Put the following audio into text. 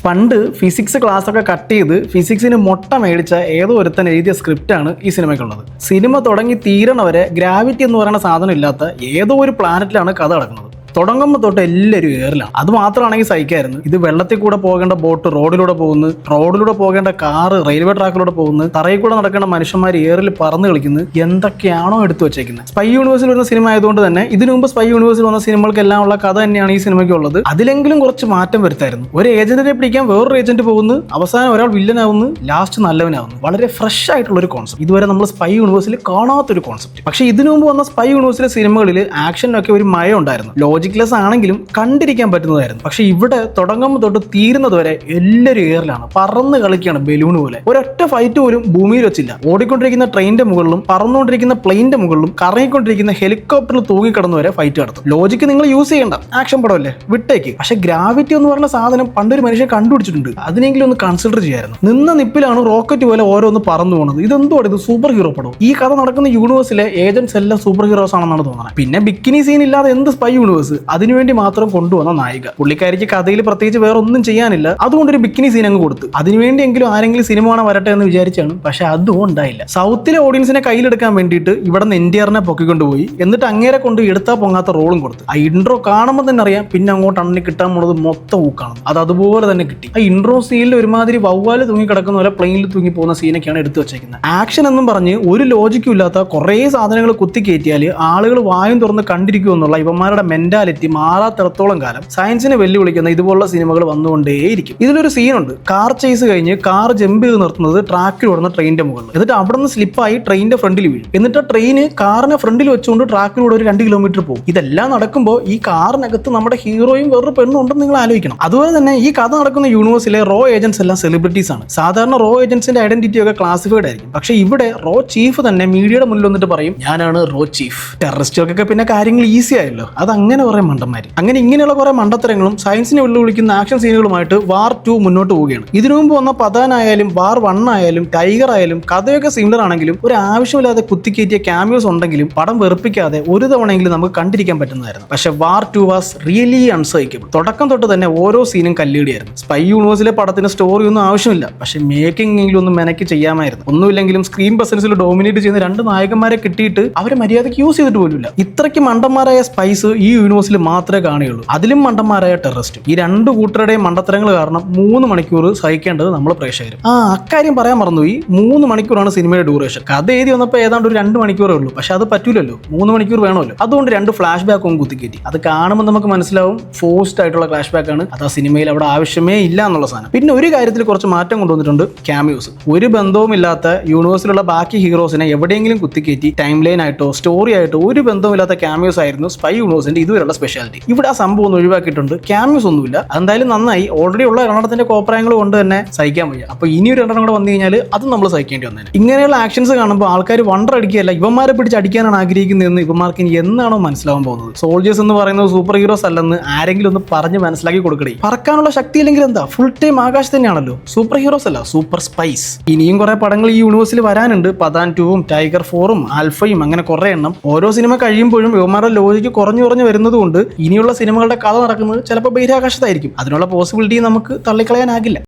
പണ്ട് physics class ഒക്കെ cut ചെയ്ത് ഫിസിക്സിന് മുട്ട മേടിച്ച ഏതോ ഒരുത്തൻ എഴുതിയ സ്ക്രിപ്റ്റാണ് ഈ സിനിമയ്ക്കുള്ളത്. സിനിമ തുടങ്ങി തീരണവരെ ഗ്രാവിറ്റി എന്ന് പറയുന്ന സാധനം ഇല്ലാത്ത ഏതോ ഒരു പ്ലാനറ്റിലാണ് കഥ നടക്കുന്നത്. തുടങ്ങുമ്പോൾ തൊട്ട് എല്ലാവരും ഏറിലാണ്. അത് മാത്രമാണെങ്കിൽ സഹിക്കായിരുന്നു. ഇത് വെള്ളത്തിൽ കൂടെ പോകേണ്ട ബോട്ട് റോഡിലൂടെ പോകുന്നു, റോഡിലൂടെ പോകേണ്ട കാറ് റെയിൽവേ ട്രാക്കിലൂടെ പോകുന്നു, തറയിൽ കൂടെ നടക്കേണ്ട മനുഷ്യന്മാർ ഏറിൽ പറന്ന് കളിക്കുന്നു. എന്തൊക്കെയാണോ എടുത്തു വെച്ചേക്കുന്നത്. സ്പൈ യൂണിവേഴ്സിൽ വരുന്ന സിനിമ ആയതുകൊണ്ട് തന്നെ ഇതിനു മുമ്പ് സ്പൈ യൂണിവേഴ്സിൽ വന്ന സിനിമകൾക്കെല്ലാം ഉള്ള കഥ തന്നെയാണ് ഈ സിനിമയ്ക്ക് ഉള്ളത്. അതിലെങ്കിലും കുറച്ച് മാറ്റം വരുത്തായിരുന്നു. ഒരു ഏജന്റിനെ പിടിക്കാൻ വേറൊരു ഏജന്റ് പോകുന്നു, അവസാനം ഒരാൾ വില്ലനാവുന്നു, ലാസ്റ്റ് നല്ലവനാവുന്നു. വളരെ ഫ്രഷ് ആയിട്ടുള്ള ഒരു കോൺസെപ്റ്റ്. ഇതുവരെ നമ്മൾ സ്പൈ യൂണിവേഴ്സിൽ കാണാത്തൊരു കോൺസെപ്റ്റ്. പക്ഷേ ഇതിനു മുമ്പ് വന്ന സ്പൈ യൂണിവേഴ്സിലെ സിനിമകളിൽ ആക്ഷനൊക്കെ ഒരു മയം ഉണ്ടായിരുന്നു. ലോജിക്ലെസ് ആണെങ്കിലും കണ്ടിരിക്കാൻ പറ്റുന്നതായിരുന്നു. പക്ഷെ ഇവിടെ തുടങ്ങുമ്പോൾ തൊട്ട് തീരുന്നത് വരെ എല്ലാവരും എയറിലാണ്, പറന്ന് കളിക്കുകയാണ് ബലൂൺ പോലെ. ഒരൊറ്റ ഫൈറ്റ് പോലും ഭൂമിയിൽ വെച്ചില്ല. ഓടിക്കൊണ്ടിരിക്കുന്ന ട്രെയിനിന്റെ മുകളിലും പറന്നുകൊണ്ടിരിക്കുന്ന പ്ലെയിന്റെ മുകളിലും കറങ്ങിക്കൊണ്ടിരിക്കുന്ന ഹെലികോപ്റ്ററിൽ തൂങ്ങിക്കിടന്നു വരെ ഫൈറ്റ് നടത്തും. ലോജിക്ക് നിങ്ങൾ യൂസ് ചെയ്യണ്ട, ആക്ഷൻ പടമല്ലേ, വിട്ടേക്ക്. പക്ഷെ ഗ്രാവിറ്റി എന്ന് പറയുന്ന സാധനം പണ്ടൊരു മനുഷ്യൻ കണ്ടുപിടിച്ചിട്ടുണ്ട്. അതിനെങ്കിലും ഒന്ന് കൺസിഡർ ചെയ്യായിരുന്നു. നിന്ന നിപ്പിലാണ് റോക്കറ്റ് പോലെ ഓരോന്ന് പറന്നു പോകുന്നത്. ഇതെന്തോ ഇത് സൂപ്പർ ഹീറോ പടം. ഈ കഥ നടക്കുന്ന യൂണിവേഴ്സിലെ ഏജന്റ്സ് എല്ലാം സൂപ്പർ ഹീറോസ് ആണെന്നാണ് തോന്നുന്നത്. പിന്നെ ബിക്കിനി സീൻ ഇല്ലാതെ എന്ത് സ്പൈ യൂണിവേഴ്സ്? അതിനുവേണ്ടി മാത്രം കൊണ്ടുവന്ന നായിക. പുള്ളിക്കാരിക്ക് കഥയിൽ പ്രത്യേകിച്ച് വേറെ ഒന്നും ചെയ്യാനില്ല. അതുകൊണ്ട് ഒരു ബിക്കിനി സീൻ അങ്ങ് കൊടുത്തു. അതിനുവേണ്ടിയെങ്കിലും ആരെങ്കിലും സിനിമ കാണാൻ വരട്ടെ എന്ന് വിചാരിച്ചാണ്. പക്ഷെ അതും ഉണ്ടായില്ല. സൗത്തിലെ ഓഡിയൻസിനെ കയ്യിലെടുക്കാൻ വേണ്ടിയിട്ട് ഇവിടെ നിന്ന് NTR പൊക്കിക്കൊണ്ടുപോയി. എന്നിട്ട് അങ്ങേരെ കൊണ്ട് എടുത്താൽ പൊങ്ങാത്ത റോളും കൊടുത്തു. ആ ഇൻട്രോ കാണുമ്പോൾ തന്നെ അറിയാം പിന്നെ അങ്ങോട്ട് അണ്ണി കിട്ടാൻ പോണത് മൊത്തം ഊക്കാണ്. അത് അതുപോലെ തന്നെ കിട്ടി. ആ ഇൻട്രോ സീനിൽ ഒരുമാതിരി വവ്വാല് തൂങ്ങി കിടക്കുന്ന പോലെ പ്ലെയിനിൽ തൂങ്ങി പോകുന്ന സീനൊക്കെയാണ് എടുത്തു വെച്ചേക്കുന്നത്. ആക്ഷൻ എന്നും പറഞ്ഞ് ഒരു ലോജിക്കും ഇല്ലാത്ത കുറേ സാധനങ്ങൾ കുത്തിക്കയറ്റിയാൽ ആളുകൾ വായും തുറന്ന് കണ്ടിരിക്കും എന്നുള്ള ഇവന്മാരുടെ മെന്റാലിറ്റി മാറാത്തിടത്തോളം കാലം സയൻസിനെ വെല്ലുവിളിക്കുന്ന ഇതുപോലുള്ള സിനിമകൾ വന്നുകൊണ്ടേയിരിക്കും. ഇതിലൊരു സീനുണ്ട്. കാർ ചേസ് കഴിഞ്ഞ് കാർ ജമ്പ് ചെയ്ത് നിർത്തുന്നത് ട്രാക്കിൽ ഓടുന്ന ട്രെയിനിന്റെ മുകളിൽ. എന്നിട്ട് അവിടെ നിന്ന് സ്ലിപ്പായി ട്രെയിനിന്റെ ഫ്രണ്ടിൽ വീഴും. എന്നിട്ട് ട്രെയിന് കാറിനെ ഫ്രണ്ടിൽ വെച്ചുകൊണ്ട് ട്രാക്കിലൂടെ ഒരു 2 കിലോമീറ്റർ പോകും. ഇതെല്ലാം നടക്കുമ്പോൾ ഈ കാറിനകത്ത് നമ്മുടെ ഹീറോയും വേറൊരു പെണ്ണും ഉണ്ടെന്ന് നിങ്ങൾ ആലോചിക്കണം. അതുപോലെ തന്നെ ഈ കഥ നടക്കുന്ന യൂണിവേഴ്സിലെ റോ ഏജൻസ് എല്ലാം സെലിബ്രിറ്റീസ് ആണ്. സാധാരണ റോ ഏജൻസിന്റെ ഐഡന്റിറ്റി ഒക്കെ ക്ലാസിഫൈഡ് ആയിരിക്കും. പക്ഷെ ഇവിടെ റോ ചീഫ് തന്നെ മീഡിയയുടെ മുന്നിൽ വന്നിട്ട് പറയും, ഞാനാണ് റോ ചീഫ്. ടെററിസ്റ്റുകൾക്കൊക്കെ പിന്നെ കാര്യങ്ങൾ ഈസി ആയല്ലോ. അത് അങ്ങനെ കുറെ മണ്ടന്മാര്. അങ്ങനെ ഇങ്ങനെയുള്ള കുറെ മണ്ടത്തരങ്ങളും സയൻസിനെ വെല്ലുവിളിക്കുന്ന ആക്ഷൻ സീനുകളുമായിട്ട് വാർ 2 മുന്നോട്ട് പോവുകയാണ്. ഇതിനു മുമ്പ് വന്ന പതാൻ ആയാലും വാർ 1 ആയാലും ടൈഗർ ആയാലും കഥയൊക്കെ സിമിലർ ആണെങ്കിലും ഒരു ആവശ്യമില്ലാതെ കുത്തിക്കയറ്റിയ ക്യാമിയോസ് ഉണ്ടെങ്കിലും പടം വെറുപ്പിക്കാതെ ഒരു തവണയെങ്കിലും നമുക്ക് കണ്ടിരിക്കാൻ പറ്റുന്നതായിരുന്നു. പക്ഷെ വാർ 2 വാസ് റിയലി അൺസൈക്കബിൾ. തുടക്കം തൊട്ട് തന്നെ ഓരോ സീനും കല്ലിടിയായിരുന്നു. സ്പൈ യൂണിവേഴ്സിലെ പടത്തിന് സ്റ്റോറി ഒന്നും ആവശ്യമില്ല. പക്ഷെ മേക്കിംഗ് എങ്കിലും ഒന്ന് മെനക്ക് ചെയ്യാമായിരുന്നു. ഒന്നുമില്ലെങ്കിലും സ്ക്രീൻ പ്രസൻസിൽ ഡോമിനേറ്റ് ചെയ്യുന്ന 2 നായകന്മാരെ കിട്ടിയിട്ട് അവരെ മര്യാദയ്ക്ക് യൂസ് ചെയ്തിട്ട് പോലുമില്ല. ഇത്രയ്ക്ക് മണ്ടന്മാരായ സ്പൈസ് ഈ യൂണിവേഴ്സിൽ മാത്രമേ കാണുകയുള്ളൂ. അതിലും മണ്ടന്മാരായ ടെററിസ്റ്റ്. ഈ 2 കൂട്ടരുടെയും മണ്ടത്തരങ്ങൾ കാരണം 3 മണിക്കൂർ സഹിക്കേണ്ടത് നമ്മൾ പ്രേക്ഷകർ. അക്കാര്യം പറയാൻ മറന്നുപോയി. 3 മണിക്കൂറാണ് സിനിമയുടെ ഡ്യൂറേഷൻ. കഥ എഴുതി വന്നപ്പോൾ ഏതാണ്ട് ഒരു 2 മണിക്കൂറേ ഉള്ളൂ. പക്ഷെ അത് പറ്റൂലല്ലോ, 3 മണിക്കൂർ വേണമല്ലോ. അതുകൊണ്ട് 2 ഫ്ലാഷ് ബാക്കും കുത്തിക്കയറ്റി. അത് കാണുമ്പോൾ നമുക്ക് മനസ്സിലാവും ഫോഴ്സ്ഡ് ആയിട്ടുള്ള ഫ്ലാഷ് ബാക്ക് ആണ്. അത് ആ സിനിമയിൽ അവിടെ ആവശ്യമേ ഇല്ല എന്നുള്ള സാധനം. പിന്നെ ഒരു കാര്യത്തിൽ കുറച്ച് മാറ്റം കൊണ്ടുവന്നിട്ടുണ്ട്. ക്യാമിയോസ്. ഒരു ബന്ധവുമില്ലാത്ത യൂണിവേഴ്സിലുള്ള ബാക്കി ഹീറോസിനെ എവിടെയെങ്കിലും കുത്തിക്കയറ്റി ടൈം ലൈൻ ആയിട്ടോ സ്റ്റോറി ആയിട്ടോ ഒരു ബന്ധവുമില്ലാത്ത ക്യാമിയോസ് ആയിരുന്നു സ്പൈ യൂണിവേഴ്സിന്റെ ഇതുവരെയുള്ള സ്പെഷ്യാലിറ്റി. ഇവിടെ ആ സംഭവം ഒന്ന് ഒഴിവാക്കിയിട്ടുണ്ട്. ക്യാമിയോസ് ഒന്നുമില്ല. എന്തായാലും നന്നായി. ഓൾറെഡി ഉള്ള 2 കോപ്രായങ്ങൾ കൊണ്ട് തന്നെ സഹിക്കാൻ വയ്യ. അപ്പൊ ഇനി ഒരു 2 കൂടെ വന്നു കഴിഞ്ഞാൽ അത് നമ്മൾ സഹിക്കേണ്ടി വന്നേനെ. ഇങ്ങനെയുള്ള ആക്ഷൻസ് കാണുമ്പോൾ ആൾക്കാർ വണ്ടർ അടിക്കുകയല്ല, ഇവന്മാരെ പിടിച്ച് അടിക്കാനാണ് ആഗ്രഹിക്കുന്നതെന്ന് ഇവന്മാർക്ക് ഇനി എന്നാണോ മനസ്സിലാവാൻ പോകുന്നത്. സോൾജേഴ്സ് എന്ന് പറയുന്നത് സൂപ്പർ ഹീറോസ് അല്ലെന്ന് ആരെങ്കിലും ഒന്ന് പറഞ്ഞ് മനസ്സിലാക്കി കൊടുക്കണേ. പറക്കാനുള്ള ശക്തി ഇല്ലെങ്കിൽ എന്താ, ഫുൾ ടൈം ആകാശ് തന്നെയാണല്ലോ. സൂപ്പർ ഹീറോസ് അല്ല, സൂപ്പർ സ്പൈസ്. ഇനിയും കുറെ പടങ്ങൾ ഈ യൂണിവേഴ്സിൽ വരാനുണ്ട്. പതാൻ 2ഉം ടൈഗർ 4ഉം ആൽഫയും അങ്ങനെ കുറെ എണ്ണം. ഓരോ സിനിമ കഴിയുമ്പോഴും ഇവന്മാരുടെ ലോജിക്ക് കുറഞ്ഞു വരുന്നത് കൊണ്ട് ഇനിയുള്ള സിനിമകളുടെ കഥ നടക്കുന്നത് ചിലപ്പോൾ ബഹിരാകാശത്തായിരിക്കും. അതിനുള്ള പോസിബിലിറ്റി നമുക്ക് തള്ളിക്കളയാനാകില്ല.